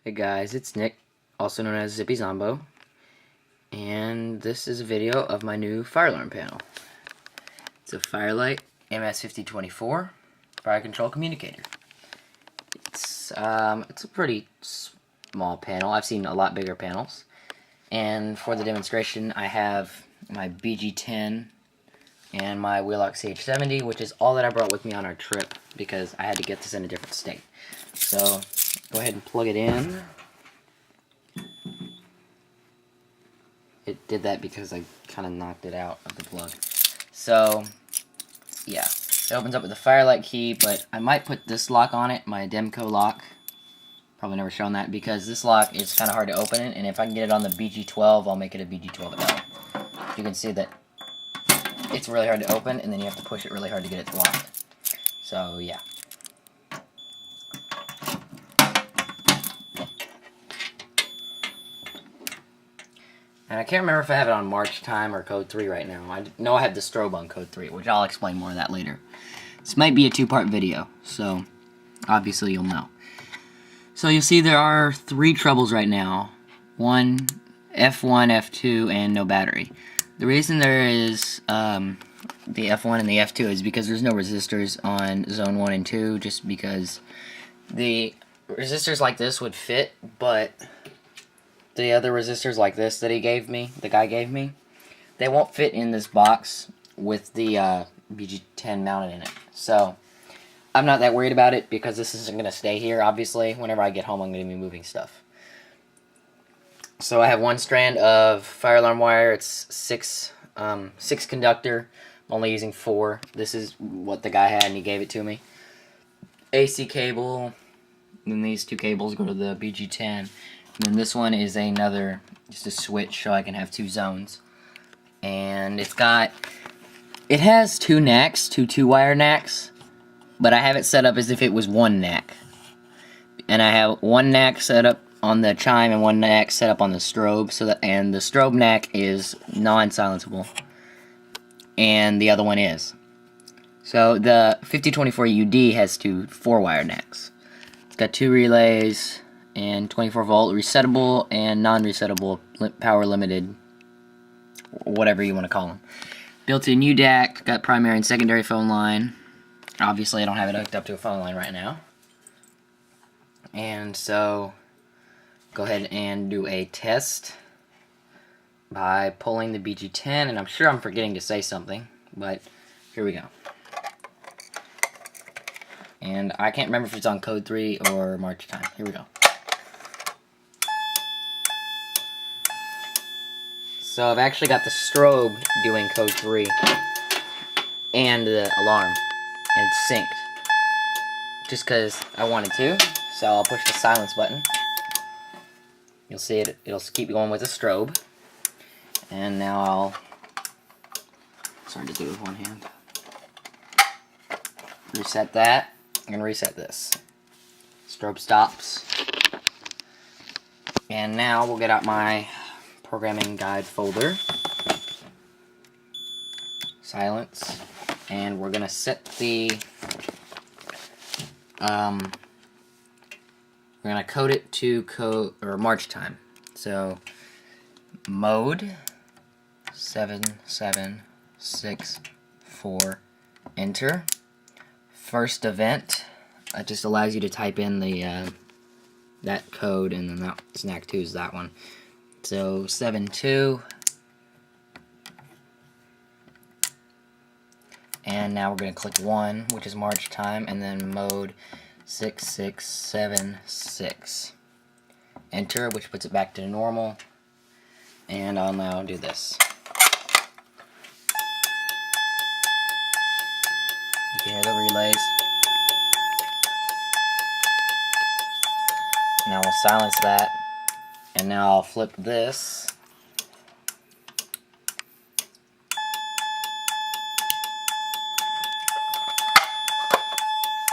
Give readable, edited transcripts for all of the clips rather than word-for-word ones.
Hey guys, it's Nick, also known as Zippy Zombo, and this is a video of my new fire alarm panel. It's a Fire-Lite MS-5024 fire control communicator. It's a pretty small panel. I've seen a lot bigger panels, and for the demonstration I have my BG10 and my Wheelock CH70, which is all that I brought with me on our trip because I had to get this in a different state. So go ahead and plug it in. It did that because I kind of knocked it out of the plug. So yeah, it opens up with the Fire-Lite key, but I might put this lock on it, my Demco lock. Probably never shown that because this lock is kind of hard to open it, and if I can get it on the BG12, I'll make it a BG12L. You can see that it's really hard to open, and then you have to push it really hard to get it locked. So yeah. And I can't remember if I have it on March time or code 3 right now. I know I have the strobe on code 3, which I'll explain more of that later. This might be a two-part video, so obviously you'll know. So you'll see there are 3 troubles right now. One, F1, F2, and no battery. The reason there is the F1 and the F2 is because there's no resistors on zone 1 and 2, just because the resistors like this would fit, but the other resistors like this that the guy gave me, they won't fit in this box with the BG10 mounted in it. So I'm not that worried about it because this isn't going to stay here, obviously. Whenever I get home, I'm going to be moving stuff. So I have one strand of fire alarm wire. It's 6 conductor. I'm only using 4. This is what the guy had and he gave it to me. AC cable. And then these 2 cables go to the BG10. And then this one is another, just a switch so I can have 2 zones. And it has 2 NACs, 2-wire NACs, but I have it set up as if it was 1 NAC. And I have 1 NAC set up on the chime and 1 NAC set up on the strobe, and the strobe NAC is non-silenceable, and the other one is. So the 5024 UD has 2 4-wire NACs. It's got 2 relays and 24-volt resettable and non-resettable power limited, whatever you want to call them. Built-in UDAC, got primary and secondary phone line. Obviously I don't have it hooked up to a phone line right now. And so go ahead and do a test by pulling the BG10, and I'm sure I'm forgetting to say something, but here we go. And I can't remember if it's on code 3 or March time. Here we go. So I've actually got the strobe doing code 3 and the alarm, and it's synced. Just because I wanted to, so I'll push the silence button. You'll see it'll keep going with the strobe. And now sorry to do it with one hand. Reset that, and reset this. Strobe stops. And now we'll get out my programming guide folder, silence, and we're gonna set the we're gonna code it to March time. So mode 7764, enter. First event, it just allows you to type in the that code, and then that snack 2 is that one. So 72, and now we're going to click 1, which is March time, and then mode 6676. Enter, which puts it back to normal, and I'll now do this. You can hear the relays. Now we'll silence that. And now I'll flip this.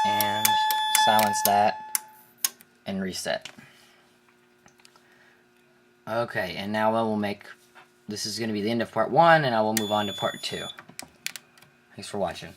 And silence that. And reset. Okay, and now this is going to be the end of part 1, and I will move on to part 2. Thanks for watching.